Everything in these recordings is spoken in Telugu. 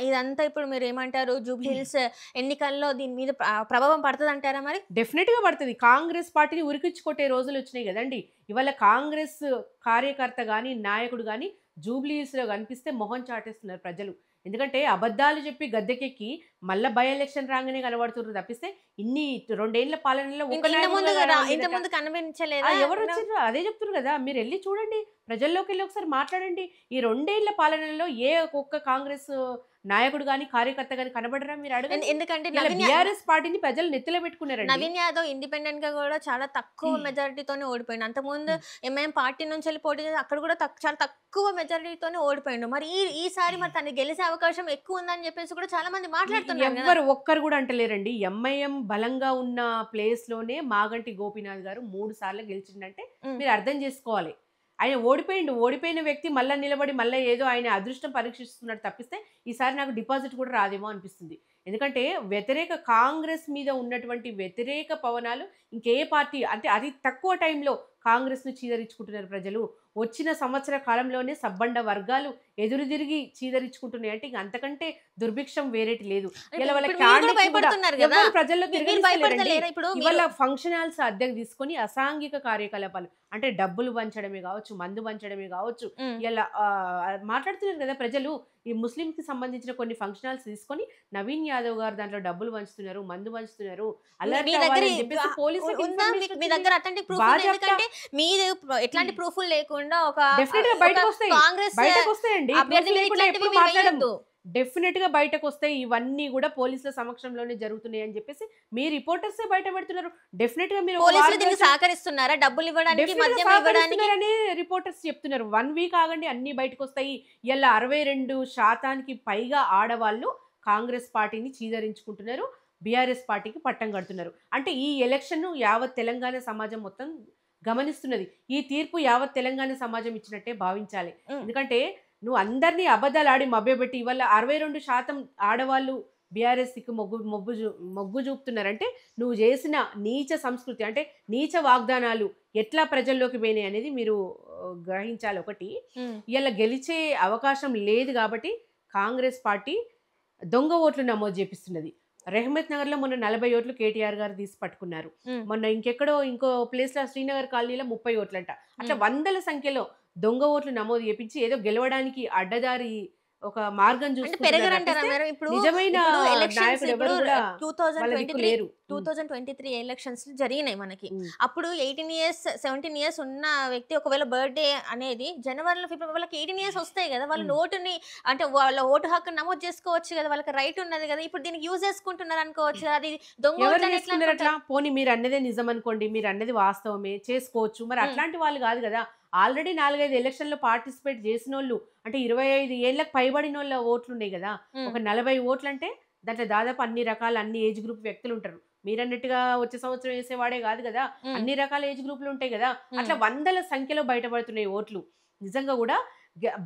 ఇదంతా ఇప్పుడు మీరేమంటారు? జూబ్లీ హిల్స్ ఎన్నికల్లో దీని మీద ప్రభావం పడతదంటారా మరి? డెఫినెట్‌గా పడతది. కాంగ్రెస్ పార్టీని ఉరికిచ్చి కొట్టే రోజులొచ్చినాయి గదండీ! ఇవాళ కాంగ్రెస్ కార్యకర్త గాని, నాయకుడు గాని జూబ్లీ హిల్స్‌లో కనిపిస్తే మొహం చాటేస్తున్నారు ప్రజలు. ఎందుకంటే అబద్ధాలు చెప్పి గద్దెకెక్కి మళ్ళా బై ఎలక్షన్ రాంగానే కనబడుతుర్రు తప్పిస్తే ఇన్ని 2 ఏళ్ల పాలనలో ఒక ఇంత నాయకుడు ముందు కూడా ఇంత కనబడలేదట. ముందు కనిపించలేదా? ఎవరొచ్చిండ్రు? అదే చెప్తుర్రు గదా! మీరెళ్లి చూడండి. ప్రజల్లోకెళ్ళి ఒకసారి మాట్లాడండి. ఈ 2 ఏళ్ల పాలనలో ఏ ఒక్క కాంగ్రెస్ నాయకుడు గాని, కార్యకర్త గాని కనబడరా మీరు అడగండి. ఎందుకంటే ఇలా బీఆర్ఎస్ పార్టీని ప్రజలు నెత్తిలో పెట్టుకున్నారండి. నవీన్ యాదవ్ ఇండిపెండెంట్‌గా గూడా చాలా తక్కువ మెజారిటీతోనే ఓడిపోయిండు. అంతకుముందు ఎంఐఎం పార్టీ నుంచెళ్ళి పోటీ చేసి అక్కడ గూడా చాలా తక్కువ మెజారిటీతోనే ఓడిపోయిండు. మరి ఈసారి మరి తనకి గెలిసే అవకాశం ఎక్కువుందని జెప్పేసి కూడా చాలా మంది మాట్లాడుతున్నారు గదా! ఎవ్వరు ఒక్కరు గూడా అంటలేరండి. ఎంఐఎం బలంగా ఉన్న ప్లేస్‌లోనే మాగంటి గోపీనాథ్ గారు 3 సార్లు గెలిచిండంటే హ్మ్. మీరు అర్థం జేసుకోవాలి. ఆయన ఓడిపోయిండు. ఓడిపోయిన వ్యక్తి మళ్ళా నిలబడి మళ్ళా ఏదో ఆయన అదృష్టం పరీక్షిస్తున్నాడు తప్పిస్తే ఈసారి నాకు డిపాజిట్ కూడా రాదేమో అనిపిస్తుంది. ఎందుకంటే కాంగ్రెస్ మీద ఉన్నటువంటి వ్యతిరేక పవనాలు ఇంకే పార్టీ అంటే అతి తక్కువ టైంలో కాంగ్రెస్‌ను చీదరించుకుంటున్నారు ప్రజలు. వచ్చిన సంవత్సర కాలంలోనే సబ్బండ వర్గాలు ఎదురుదిరిగి చీదరించుకుంటున్నాయి. అంటే ఇంక అంతకంటే దుర్భిక్షం వేరేటి లేదు. అంటే ఇలా వాళ్ళ ఇప్పుడు మీరు గూడా క్యాండిడేట్స్ కూడా భయపడుతున్నారు గదా! ఎవరు ప్రజల్లో మీరు తిరగనిస్తలేరండి. భయపడతలేరా ఇప్పుడు? ఇవాళ ఫంక్షన్ హాల్స్ అద్దెకు తీసుకొని అసాంఘిక కార్యకలాపాలు అంటే డబ్బులు పంచడమే గావచ్చు, మందు పంచడమే గావచ్చు, హ్మ్. ఇలా మాట్లాడుతున్నారు గదా ప్రజలు. ఈ ముస్లింకి సంబంధించిన కొన్ని ఫంక్షన్ హాల్స్ తీసుకొని నవీన్ యాదవ్ గారు దాంట్లో డబ్బులు పంచుతున్నారు, మందు పంచుతున్నారు, మీ అలర్ట్ దగ్గర అవ్వాలని చెప్పేసి పోలీసులకి ఉందా? ఇన్ఫర్మేషన్ మీ వచ్చింది. దగ్గర అథెంటిక్ ప్రూఫ్ ఉందా? బాజాప్తా ఎందుకంటే మీది ఎట్లాంటి ప్రూఫ్‌లు లేకుండా డెఫినిట్‌గా ఒక బయటకొస్తాయి. కాంగ్రెస్ బయటకొస్తాయండి. అభ్యర్థి ప్రూఫ్ మీద లేకుండా ఇట్లాంటివి ఎప్పుడు మేము మాట్లాడము. వేయొద్దు. డెఫినిట్‌గా బయటకొస్తాయి. ఇవన్నీ గూడా పోలీసుల సమక్షంలోనే జరుగుతున్నాయి అని చెప్పేసి మీ రిపోర్టర్సే బయట పెడుతున్నారు. డెఫినిట్‌గా మీరు ఒక పోలీసులు వారం దీనికి రోజులు సహకరిస్తున్నారా? డబ్బులు ఇవ్వడానికి, డెఫినిట్‌గా మద్యం ఇవ్వడానికి? సహకరిస్తున్నారని రిపోర్టర్స్ చెప్తున్నారు. 1 వీక్ ఆగండి అన్నీ బయటకొస్తాయి. ఇయాల 62% పైగా ఆడవాళ్ళు కాంగ్రెస్ పార్టీని చీదరించుకుంటున్నారు. బీఆర్ఎస్ పార్టీకి పట్టం కడుతున్నారు. అంటే ఈ ఎలక్షన్‌ను యావత్ తెలంగాణ సమాజం మొత్తం గమనిస్తున్నది. ఈ తీర్పు యావత్ తెలంగాణ సమాజం ఇచ్చినట్టే భావించాలి. హ్మ్. ఎందుకంటే నువ్వు అందరిని అబద్దాలాడి మభ్యపెట్టి ఇవాళ 62% ఆడవాళ్ళు బీఆర్ఎస్‌కి మొగ్గు చూపుతున్నారంటే నువ్వు చేసిన నీచ సంస్కృతి అంటే నీచ వాగ్దానాలు ఎట్లా ప్రజల్లోకి పోయినాయి అనేది మీరు గ్రహించాలి ఒకటి. హ్మ్. ఇయాల గెలిచే అవకాశం లేదు కాబట్టి కాంగ్రెస్ పార్టీ దొంగ ఓట్లు నమోదు చేపిస్తున్నది. రెహమత్ నగర్‌లో మొన్న 40 ఓట్లు కేటీఆర్ గారు తీసి పట్టుకున్నారు. హ్మ్. మొన్న ఇంకెక్కడో ఇంకో ప్లేస్‌లో శ్రీనగర్ కాలనీలో 30 ఓట్లంట. అట్లా హ్మ్. వందల సంఖ్యలో దొంగ ఓట్లు నమోదు చేపించి ఏదో గెలవడానికి అడ్డదారి ఒక మార్గం అంటే చూసుకుంటున్నారు పెరగరంటారా తప్పిస్తే మేడం? ఇప్పుడు నిజమైన ఎలక్షన్స్ నాయకుడు ఇప్పుడు ఎవరు కూడా వాళ్ళ దిక్కు 2023 లేరు. హ్మ్. 2023 ఎలక్షన్స్ జరిగినాయి మనకి. హ్మ్. అప్పుడు 18 ఇయర్స్, 17 ఇయర్స్ ఉన్న వ్యక్తి ఒకవేళ బర్త్‌డే అనేది జనవరిలో, ఫిబ్రవరి వాళ్ళకి 18 ఇయర్స్ వస్తాయి గదా! వాళ్ళ హ్మ్. ఓటుని అంటే వాళ్ళ ఓటు హక్కుని నమోదు చేసుకోవచ్చు గదా! వాళ్ళకి రైట్ ఉన్నది గదా! ఇప్పుడు దీన్ని యూజ్ చేసుకుంటున్నారు అనుకోవచ్చు గదా! అది దొంగ ఎవరు ఓట్లని ఎట్లా చేసుకున్నారట్లా? అనుకుంటారు? పోనీ మీరన్నదే నిజమనుకోండి. మీరన్నది వాస్తవమే. చేసుకోవచ్చు. మరి హ్మ్. అట్లాంటి వాళ్ళు గాదు గదా! ఆల్రెడీ 4, 5 ఎలక్షన్‌లో పార్టిసిపేట్ జేసినోళ్ళు అంటే 25 ఏళ్ళకి పైబడినోళ్ళ ఓట్లున్నాయి గదా! హ్మ్. ఒక 40 ఓట్లంటే దాంట్లో దాదాపు అన్ని రకాల అన్ని ఏజ్ గ్రూప్ వ్యక్తులుంటరు. మీరన్నట్టుగా వచ్చే సంవత్సరం ఏసేవాడే గాదు గదా! హ్మ్. అన్ని రకాల ఏజ్ గ్రూప్‌లుంటాయి గదా! హ్మ్. అట్లా వందల సంఖ్యలో బయటపడుతున్నాయి ఓట్లు. నిజంగా గూడా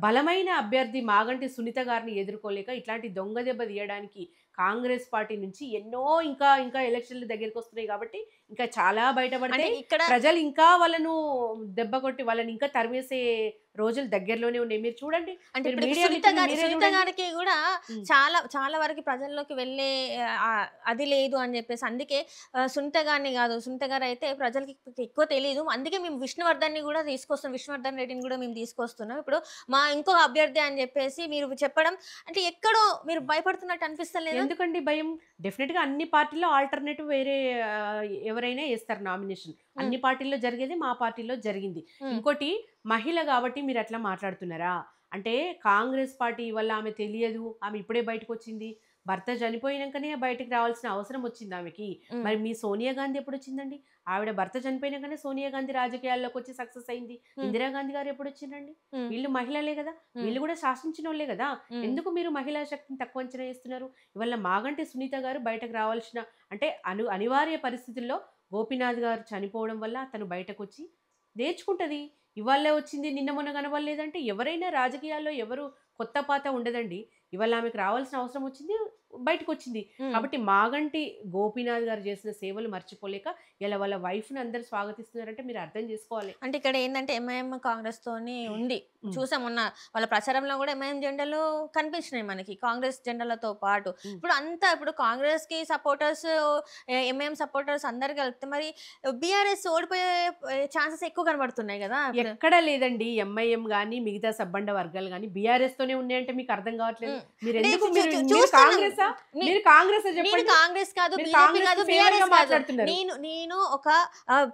బలమైన అభ్యర్థి మాగంటి సునీత గారిని ఎదుర్కోలేక ఇట్లాంటి దొంగ దెబ్బ తీయడానికి కాంగ్రెస్ పార్టీ నుంచి ఎన్నో ఇంకా ఎలక్షన్‌లు దగ్గరికొస్తున్నాయి గాబట్టి, ఇంకా చాలా అంటే బయటపడతాయి. ఇక్కడ ప్రజలు ఇంకా వాళ్ళను దెబ్బ కొట్టి వాళ్ళని ఇంకా తరిమేసే రోజులు దగ్గరలోనే ఉన్నాయి. మీరు చూడండి. అంటే మీరు ఇప్పుడు మీడియా మిత్రులు మీరే సునీత చూడండి. గారికి గూడా హ్మ్. చాలా వరకు ప్రజల్లోకి వెళ్ళే అది లేదు అని జెప్పేసి. అందుకే సునీత గారిని గాదు. సునీత గారైతే ప్రజలకి ఎక్కువ తెలీదు. అందుకే మేము విష్ణువర్ధన్‌ని గూడా తీసుకొస్తున్నాం. విష్ణువర్ధన్ రెడ్డిని గూడా మేము తీసుకొస్తున్నాం. ఇప్పుడు మా ఇంకో అభ్యర్థి అని జెప్పేసి మీరు చెప్పడం అంటే ఎక్కడో మీరు భయపడుతున్నట్టు అనిపిస్తలేదా? ఎందుకండి భయం? డెఫినిట్‌గా అన్ని పార్టీల్లో ఆల్టర్‌నేటివ్ వేరే ఎవరైనా ఏస్తారు నామినేషన్. హ్మ్. అన్ని పార్టీల్లో జరిగేది మా పార్టీలో జరిగింది. హ్మ్. ఇంకోటి మహిళ గాబట్టి మీరట్లా మాట్లాడుతున్నారా? అంటే కాంగ్రెస్ పార్టీ వల్ల ఆమె తెలియదు, ఆమె ఇప్పుడే బయటకొచ్చింది. భర్త చనిపోయినంకనే బయటికి రావాల్సిన అవసరం వచ్చిందామెకి. హ్మ్. మరి మీ సోనియా గాంధీ ఎప్పుడొచ్చిందండి? ఆవిడ భర్త చనిపోయినంకనే సోనియా గాంధీ రాజకీయాల్లోకొచ్చి సక్సెస్ అయింది. హ్మ్. ఇందిరా గాంధీ గారు ఎప్పుడొచ్చిండ్రండి? హ్మ్. వీళ్ళు మహిళలే గదా! హ్మ్. వీళ్ళు గూడా శాసించినోళ్ళే గదా! హ్మ్. ఎందుకు మీరు మహిళా శక్తిని తక్కువ అంచనా ఏస్తున్నారు? ఇవాళ మాగంటి సునీత గారు బయటకు రావాల్సిన అంటే అనివార్య పరిస్థితుల్లో గోపీనాథ్ గారు చనిపోవడం వల్ల తను బయటకొచ్చి నేర్చుకుంటది. ఇవాళే వచ్చింది నిన్న మొన్న కనబడలేదంటే ఎవరైనా రాజకీయాల్లో ఎవరు కొత్త పాత ఉండదండి. ఇవాళ ఆమెకు రావాల్సిన అవసరం వచ్చింది. బయటకు వచ్చింది. కాబట్టి మాగంటి గోపీనాథ్ గారు చేసిన సేవలు మర్చిపోలేక ఇలా వాళ్ళ వైఫ్ని అందరు స్వాగతిస్తున్నారంటే మీరు అర్థం చేసుకోవాలి. అంటే ఇక్కడ ఏందంటే ఎంఐఎం కాంగ్రెస్ తోని ఉంది. చూసాం మొన్న వాళ్ళ ప్రచారంలో కూడా ఎంఐఎం జెండాలు కనిపించినాయి మనకి కాంగ్రెస్ జెండాలతో పాటు. ఇప్పుడు కాంగ్రెస్‌కి సపోర్టర్స్, ఎంఐఎం సపోర్టర్స్ అందరూ కలిపితే మరి బీఆర్ఎస్ ఓడిపోయే ఛాన్సెస్ ఎక్కువ కనబడుతున్నాయి కదా! ఎక్కడా లేదండి. ఎంఐఎం గాని మిగతా సబ్బండ వర్గాలు గాని బీఆర్ఎస్ తోనే ఉన్నాయంటే మీకు అర్థం కావట్లేదు. మీరు అంటే ఎందుకు చూ- చూ- మీరు చూస్తున్నాం. కాంగ్రెసా? నీ- మీరు కాంగ్రెసా నేను చెప్పండి. కాంగ్రెస్ కాదు, మీరు బీజేపీ కాంగ్రెస్ కాదు, ఫేవర్ గా బీఆర్ఎస్ కాదు. మాట్లాడుతున్నారు. నేను ఒక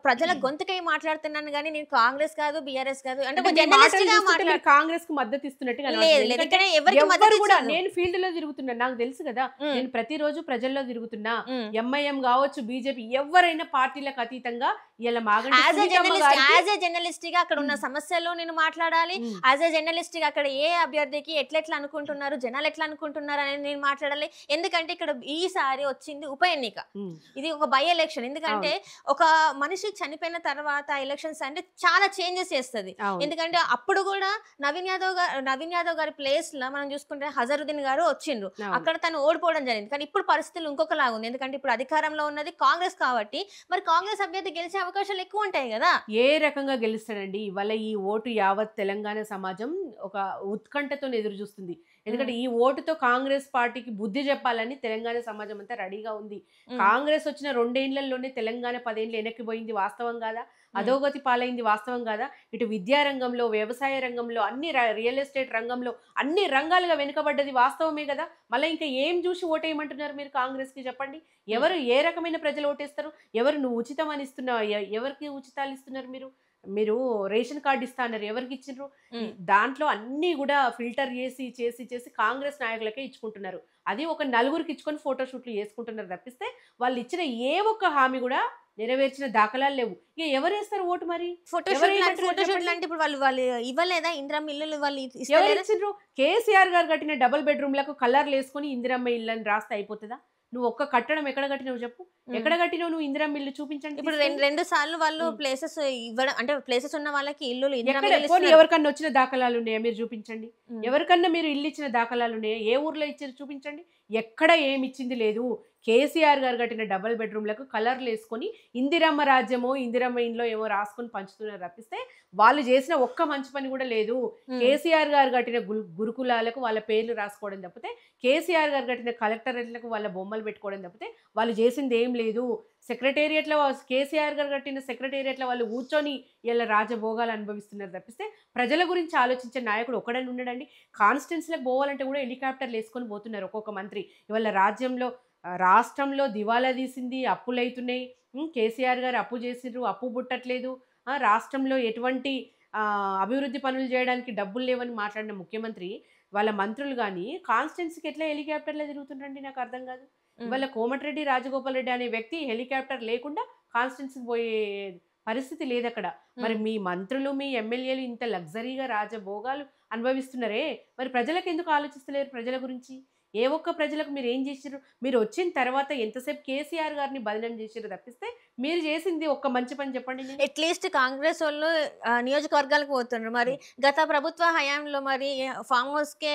ప్రజల గొంతుకై మాట్లాడుతున్నాను గానీ నేను కాంగ్రెస్ కాదు, బీఆర్ఎస్ కాదు. అంటే అంటే ఒక మీ జర్నలిస్ట్ మాటలు గా చూస్తుంటే మీరు కాంగ్రెస్ కు మద్దతు ఇస్తున్నట్టుగా లేదు కనబడుతుంది. లేదు ఎందుకంటే ఇక్కడ ఎవరికి ఎవ్వరు మద్దతు కూడా ఇచ్చారు? నేను ఫీల్డ్ లో తిరుగుతున్నాను, నాకు తెలుసు కదా. ఉమ్, నేను ప్రతిరోజు ప్రజల్లో తిరుగుతున్నా. ఉమ్. ఎంఐఎం కావచ్చు, బీజేపీ, ఎవరైనా పార్టీలకు అతీతంగా ఇలా మాగంటి యాజ్ ఏ సునీతమ్మ గారికి జర్నలిస్ట్ గా అక్కడ ఉన్న సమస్యలు నేను మాట్లాడాలి. ఉమ్, యాజ్ ఏ జర్నలిస్ట్ గా అక్కడ ఏ అభ్యర్థికి ఎట్లా అనుకుంటున్నారు, జనాలు ఎట్లా అనుకుంటున్నారు అనేది నేను మాట్లాడాలి. ఎందుకంటే ఇక్కడ ఈసారి వచ్చింది ఉప ఎన్నిక, ఉమ్, ఇది ఒక బై ఎలక్షన్. ఎందుకంటే ఒక మనిషి చనిపోయిన తర్వాత ఎలక్షన్స్ అంటే చాలా చేంజెస్ చేస్తుంది. అవును. ఎందుకంటే అప్పుడు కూడా నవీన్ యాదవ్ గారి ప్లేస్ లో మనం చూసుకుంటే హజరుద్దీన్ గారు వచ్చిండ్రు. అవును. అక్కడ తను ఓడిపోవడం జరిగింది. కానీ ఇప్పుడు పరిస్థితులు ఇంకొకలాగా ఉంది. ఎందుకంటే ఇప్పుడు అధికారంలో ఉన్నది కాంగ్రెస్ కాబట్టి మరి కాంగ్రెస్ అభ్యర్థి గెలిచే అవకాశాలు ఎక్కువ ఉంటాయి కదా. ఏ రకంగా గెలుస్తాడండి? ఇవాళ ఈ ఓటు యావత్ తెలంగాణ సమాజం ఒక ఉత్కంఠతో ఎదురు చూస్తుంది. ఎందుకంటే ఈ ఓటుతో కాంగ్రెస్ పార్టీకి బుద్ధి చెప్పాలని తెలంగాణ సమాజం అంతా రెడీగా ఉంది. కాంగ్రెస్ వచ్చిన 2 ఏళ్లలోనే తెలంగాణ 10 ఏళ్ళు వెనక్కి పోయింది, వాస్తవం కాదా? అధోగతి పాలైంది, వాస్తవం కాదా? ఇటు విద్యా రంగంలో, వ్యవసాయ రంగంలో, అన్ని రియల్ ఎస్టేట్ రంగంలో అన్ని రంగాలుగా వెనుకబడ్డది, వాస్తవమే కదా. మళ్ళీ ఇంకా ఏం చూసి ఓటేయమంటున్నారు మీరు కాంగ్రెస్ కి? చెప్పండి. ఎవరు ఏ రకమైన ప్రజలు ఓటేస్తారు? ఎవరు నువ్వు ఉచితం అని ఇస్తున్నావు? ఎవరికి ఉచితాలు ఇస్తున్నారు మీరు? మీరు రేషన్ కార్డు ఇస్తా అన్నారు, ఎవరికి ఇచ్చిండ్రు? దాంట్లో అన్ని కూడా ఫిల్టర్ చేసి కాంగ్రెస్ నాయకులకే ఇచ్చుకుంటున్నారు. అది ఒక నలుగురికి ఇచ్చుకొని ఫోటోషూట్లు చేసుకుంటున్నారు తప్పిస్తే వాళ్ళు ఇచ్చిన ఏ ఒక్క హామీ కూడా నెరవేర్చిన దాఖలాలు లేవు. ఇక ఎవరు వేస్తారు ఓటు మరి? ఫోటోషూట్ అంటే ఇప్పుడు వాళ్ళు ఇవ్వలేదా ఇందిరమ్మ ఇల్లు? వాళ్ళు ఎవరు ఇస్తలేరా? ఇచ్చిండ్రు? కేసీఆర్ గారు కట్టిన డబుల్ బెడ్రూమ్లకు కలర్లు వేసుకొని ఇందిరమ్మ ఇల్లు అని రాస్తే అయిపోతుందా? నువ్వు ఒక్క కట్టడం ఎక్కడ కట్టినావు చెప్పు? ఎక్కడ కట్టినావు నువ్వు ఇందిరమ్మ ఇల్లు? చూపించండి. ఇప్పుడు రెండు సార్లు వాళ్ళు ప్లేసెస్ ఇవ్వడం, అంటే ప్లేసెస్ ఉన్న వాళ్ళకి ఇల్లు ఎవరికన్నా వచ్చిన దాఖలాలు ఉన్నాయా? మీరు చూపించండి. ఎవరికన్నా మీరు ఇల్లు ఇచ్చిన దాఖలాలు ఉన్నాయా? ఏ ఊర్లో ఇచ్చారు చూపించండి. ఎక్కడ ఏమి ఇచ్చింది లేదు. కేసీఆర్ గారు కట్టిన డబుల్ బెడ్రూమ్లకు కలర్లు వేసుకొని ఇందిరమ్మ రాజ్యమో ఇందిరమ్మ ఇంట్లో ఏమో రాసుకొని పంచుతున్నారు తప్పిస్తే వాళ్ళు చేసిన ఒక్క మంచి పని కూడా లేదు. కేసీఆర్ గారు కట్టిన గురుకులాలకు వాళ్ళ పేర్లు రాసుకోవడం తప్పితే, కేసీఆర్ గారు కట్టిన కలెక్టరేట్లకు వాళ్ళ బొమ్మలు పెట్టుకోవడం తప్పితే వాళ్ళు చేసింది ఏం లేదు. సెక్రటేరియట్లో కేసీఆర్ గారు కట్టిన సెక్రటేరియట్లో వాళ్ళు కూర్చొని ఇలా రాజభోగాలు అనుభవిస్తున్నారు తప్పిస్తే ప్రజల గురించి ఆలోచించే నాయకుడు ఒక్కడని ఉండడండి. కాన్స్టిట్యున్సీలకు పోవాలంటే కూడా హెలికాప్టర్లు వేసుకొని పోతున్నారు ఒక్కొక్క మంత్రి. ఇవాళ రాష్ట్రంలో దివాలా తీసింది, అప్పులు అవుతున్నాయి. కేసీఆర్ గారు అప్పు చేసిండ్రు, అప్పు పుట్టట్లేదు. రాష్ట్రంలో ఎటువంటి అభివృద్ధి పనులు చేయడానికి డబ్బులు లేవని మాట్లాడిన ముఖ్యమంత్రి వాళ్ళ మంత్రులు కానీ కాన్స్టిట్యున్సీకి ఎట్లా హెలికాప్టర్లో తిరుగుతుండండి? నాకు అర్థం కాదు. ఇవాళ కోమటిరెడ్డి రాజగోపాల్ రెడ్డి అనే వ్యక్తి హెలికాప్టర్ లేకుండా కాన్స్టిట్యున్సీకి పోయే పరిస్థితి లేదు అక్కడ. మరి మీ మంత్రులు, మీ ఎమ్మెల్యేలు ఇంత లగ్జరీగా రాజభోగాలు అనుభవిస్తున్నారే, మరి ప్రజలకు ఎందుకు ఆలోచిస్తలేరు? ప్రజల గురించి ఏ ఒక్క ప్రజలకు మీరు ఏం చేసారు? మీరు వచ్చిన తర్వాత ఎంతసేపు కేసీఆర్ గారిని బదనం చేసారు తప్పిస్తే మీరు చేసింది ఒక్క మంచి పని చెప్పండి. అట్లీస్ట్ కాంగ్రెస్ వాళ్ళు నియోజకవర్గాలకు పోతున్నారు. మరి గత ప్రభుత్వ హయాంలో మరి ఫామ్ హౌస్ కే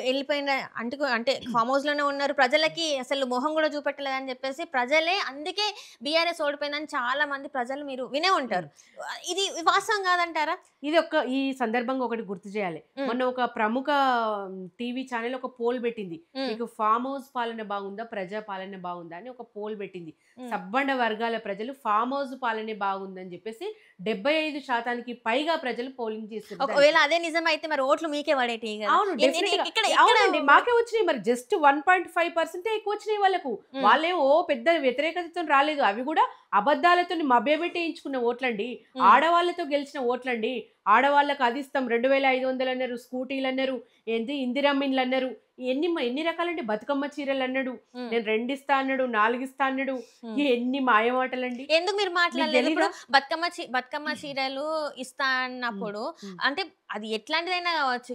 వెళ్ళిపోయిన అంటే ఫామ్ హౌస్ లోనే ఉన్నారు. ప్రజలకి అసలు మొహం కూడా చూపెట్టలేదని చెప్పేసి ప్రజలే అందుకే బీఆర్ఎస్ ఓడిపోయిందని చాలా మంది ప్రజలు మీరు వినే ఉంటారు. ఇది వాస్తవం కాదంటారా? ఈ సందర్భంగా ఒకటి గుర్తు చేయాలి. మొన్న ఒక ప్రముఖ టీవీ ఛానల్ ఒక పోల్ పెట్టింది. మీకు ఫామ్ హౌస్ పాలన బాగుందా, ప్రజా పాలన బాగుందా అని ఒక పోల్ పెట్టింది. సబ్బండ వర్గాల ప్రజలు ఫామ్ హౌస్ పాలనే బాగుందని చెప్పేసి 75% పైగా ప్రజలు పోలింగ్ చేస్తారు. ఒకవేళ అదే నిజం అయితే మరి ఓట్లు మీకే పడేటి. అవునండి, మాకే వచ్చినాయి. మరి జస్ట్ 1.5% ఎక్కువ వచ్చినాయి వాళ్ళకు. వాళ్ళేం ఓ పెద్ద వ్యతిరేకతతో రాలేదు. అవి కూడా అబద్ధాలతో మభ్యపెట్టేయించుకున్న ఓట్లండి. ఆడవాళ్ళతో గెలిచిన ఓట్లండి. ఆడవాళ్ళకు అది ఇస్తాం, 2500 అన్నారు, స్కూటీలు అన్నారు, ఏంటి ఇందిరమ్మ ఇండ్లు అన్నారు, ఎన్ని రకాలండి, బతుకమ్మ చీరలు అన్నాడు, నేను 2 ఇస్తా అన్నాడు, 4 ఇస్తా అన్నాడు. ఎన్ని మాయమాటలండి. ఎందుకు మీరు మాట్లాడలేదు? బతుకమ్మ చీరలు ఇస్తా అన్నప్పుడు అంటే అది ఎట్లాంటిదైనా కావచ్చు.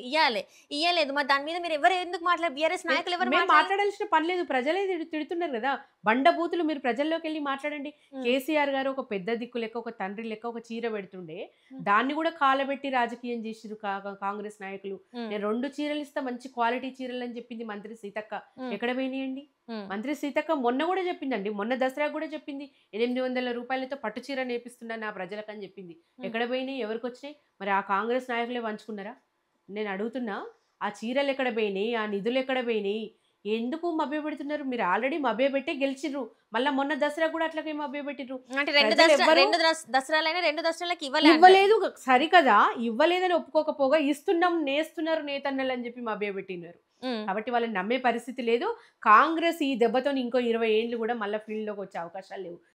ఇయ్యలేదు. మరి దాని మీద మీరు ఎవరు ఎందుకు బీఆర్ఎస్ నాయకులు ఎవరు మేము మాట్లాడలే? మాట్లాడాల్సిన పని లేదు. ప్రజలే తిడుతున్నారు కదా! బండబూతులు మీరు ప్రజల్లోకెళ్ళి మాట్లాడండి. హ్మ్. కేసీఆర్ గారు ఒక పెద్ద దిక్కు లెక్క, ఒక తండ్రి లెక్క ఒక చీర పెడుతుండే, హ్మ్. దాన్ని కూడా కాలబెట్టి రాజకీయం చేసిర్రు కాంగ్రెస్ నాయకులు. హ్మ్. నేను 2 చీరలు ఇస్తా మంచి క్వాలిటీ చీరలని చెప్పింది మంత్రి సీతక్క. హ్మ్. ఎక్కడ పోయినాయండి? హ్మ్. మంత్రి సీతక్క మొన్న కూడా చెప్పిందండి. మొన్న దసరాకు కూడా చెప్పింది. 800 రూపాయలతో పట్టు చీర నేపిస్తున్నాను నా ప్రజలకని చెప్పింది. హ్మ్. ఎక్కడ పోయినాయి? ఎవరికొచ్చినాయి? మరి ఆ కాంగ్రెస్ నాయకులే పంచుకున్నారా? నేను అడుగుతున్నా. ఆ చీరలు ఎక్కడ పోయినాయి? ఆ నిధులు ఎక్కడ పోయినాయి? ఎందుకు మభ్యపెడుతున్నారు? మీరు ఆల్రెడీ మభ్యపెట్టే గెలిచిర్రు. మళ్ళా మొన్న దసరా కూడా అట్లాగే మభ్యపెట్టిర్రు. అంటే ప్రజలెవ్వరు 2 దసరాలైనా 2 దసరాలకి ఇవ్వలే అంటారు. ఇవ్వలేదు. సరికదా! ఇవ్వలేదని ఒప్పుకోకపోగా ఇస్తున్నాం, నేస్తున్నారు నేతన్నలని చెప్పి మభ్యపెట్టినారు. హ్మ్. కాబట్టి వాళ్ళని నమ్మే పరిస్థితి లేదు. కాంగ్రెస్ ఈ దెబ్బతోని ఇంకో 20 ఏండ్లు కూడా మళ్ళా ఫీల్డ్‌లోకి వచ్చే అవకాశాలు లేవు.